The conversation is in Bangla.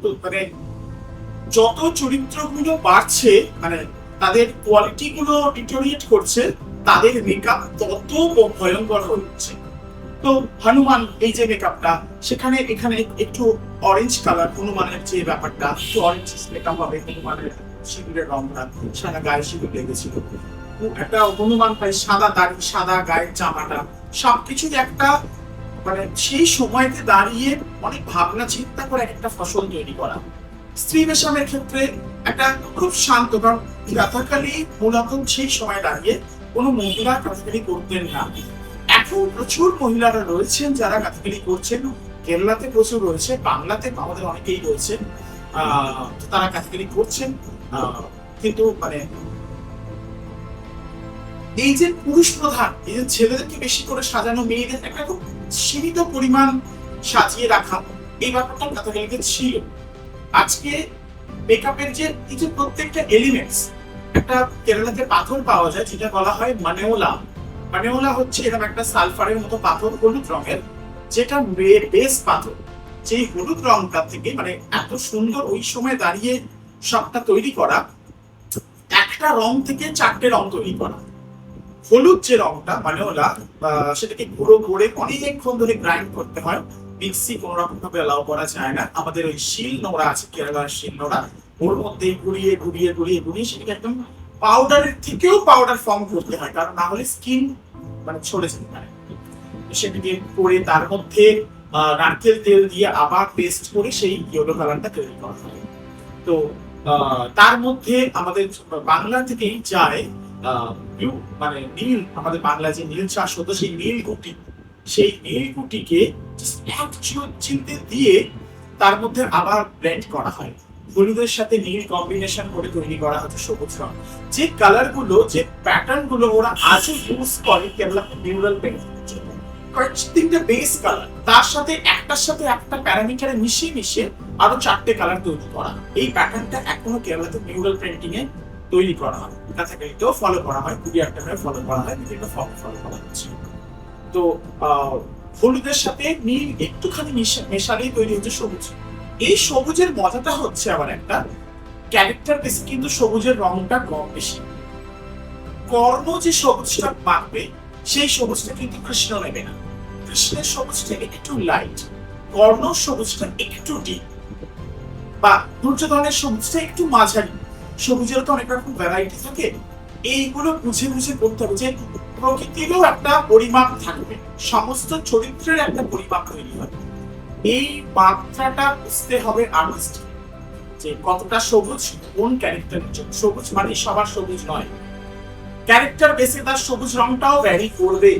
তো মানে যত চরিত্রগুলো বাড়ছে, মানে তাদের কোয়ালিটি গুলো ডিটোরিয়েট করছে, তাদের মেকআপ তত ভয়ঙ্কর হচ্ছে। তো হনুমান এই যে মেকআপটা, সেখানে এখানে একটু অরেঞ্জ কালার, হনুমানের যে ব্যাপারটা একটু অরেঞ্জ মেকআপ হবে, হনুমানের সিঁদুরের রংটা, সাদা গায়ে সিঁদুর লেগেছিল, একটা হনুমান প্রায় সাদা দাড়ি, সাদা গায়ের জামাটা, সবকিছু একটা মানে সেই সময়তে দাঁড়িয়ে অনেক ভাবনা চিন্তা করে একটা ফসল তৈরি করা। স্ত্রী বেশামের ক্ষেত্রে একটা খুব শান্ত, কারণ গাথাকালি মূলত সেই সময় দাঁড়িয়ে কোনো মহিলা গাথাকালি করতেন না। এখন প্রচুর মহিলারা রয়েছেন যারা গাথাকালি করছেন, কেরলাতে প্রচুর রয়েছে, বাংলাতে আমাদের অনেকেই রয়েছে, তারা গাথাকালি করছেন। কিন্তু মানে এই যে পুরুষ প্রধান, এই যে ছেলেদেরকে বেশি করে সাজানো, মেয়েদের একটা খুব সীমিত পরিমাণ সাজিয়ে রাখা, এই ব্যাপারটা গাথাকালিতে ছিল। আজকে মেকআপের যে এই যে প্রত্যেকটা এলিমেন্টস, একটা কেরালাতে পাথর পাওয়া যায় যেটা বলা হয় মানেওলা। মানেওলা হচ্ছে এরকম একটা সালফারের মতো পাথর, হলুদ রঙের, যেটা বেস পাথর। যে হলুদ রংটা থেকে মানে এত সুন্দর ওই সময় দাঁড়িয়ে সবটা তৈরি করা, একটা রং থেকে চারটে রং তৈরি করা। হলুদ যে রংটা মানেওলা, সেটাকে গুঁড়ো করে অনেকক্ষণ ধরে গ্রাইন্ড করতে হয়, মিক্সি কোন রকম ভাবে অ্যালাউ করা যায় না। আমাদের ওই শিল নোড়া আছে, কেরালার শিল নোড়া, ওর মধ্যে ঘুরিয়ে ঘুরিয়ে ঘুরিয়ে ঘুরিয়ে সেটাকে একদম পাউডারের থেকেও পাউডার ফর্ম করতে হয়, কারণ না হলে স্কিন মানে ছড়ে যেতে পারে। সেটাকে করে তার মধ্যে নারকেল তেল দিয়ে আবার পেস্ট করে সেই ইয়েলো কালারটা তৈরি করা হয়। তো তার মধ্যে আমাদের বাংলা থেকেই যায় মানে নীল, আমাদের বাংলা যে নীল চাষ হতো, সেই নীলকুঠি, সেই নীলকুঠিকে এক চিলতে দিয়ে তার মধ্যে আবার ব্লেন্ড করা হয়, হলুদের সাথে নীল কম্বিনেশন করে তৈরি করা হচ্ছে সবুজ রং। যে কালার গুলো, যে প্যাটার্ন গুলো ওরা আজও ইউজ করে কেবল মিউরাল পেইন্টের জন্য, তিনটা বেস কালার, তার সাথে একটার সাথে একটা প্যারামিটারে মিশিয়ে মিশিয়ে আরো চারটে কালার তৈরি করা। এই প্যাটার্নটা এখনো কেরালাতে মিউরাল পেইন্টিং এ তৈরি করা হয়, কাছাকাছিতেও ফলো করা হয়, খুবই একটা ফলো করা হয়, বিভিন্ন ফর্ম ফলো করা হচ্ছে। তো হলুদের সাথে নীল একটুখানি মেশালেই তৈরি হচ্ছে সবুজ। এই সবুজের মজাটা হচ্ছে আবার একটা ক্যারেক্টার বেশি, কিন্তু সবুজের রংটা কম বেশি। কর্ণ যে সবুজটা মাখবে, সেই সবুজটা কিন্তু কৃষ্ণ নেবে না, কৃষ্ণের সবুজটা একটু লাইট, কর্ণ সবুজটা একটু ডিপ, বা দুর্যোধনের সবুজটা একটু মাঝারি। সবুজের তো অনেক রকম ভ্যারাইটি থাকে, এইগুলো বুঝে বুঝে করতে হবে যে প্রকৃতিরও একটা পরিমাপ থাকবে, সমস্ত চরিত্রের একটা পরিমাপ তৈরি হবে। এই মাত্রাটা বুঝতে হবে আর্টিস্ট, যে কতটা সবুজ কোন ক্যারেক্টারের জন্য। সবুজ মানে সবার সবুজ নয়, ক্যারেক্টার বেসে তার সবুজ রংটাও ভ্যারি করবে।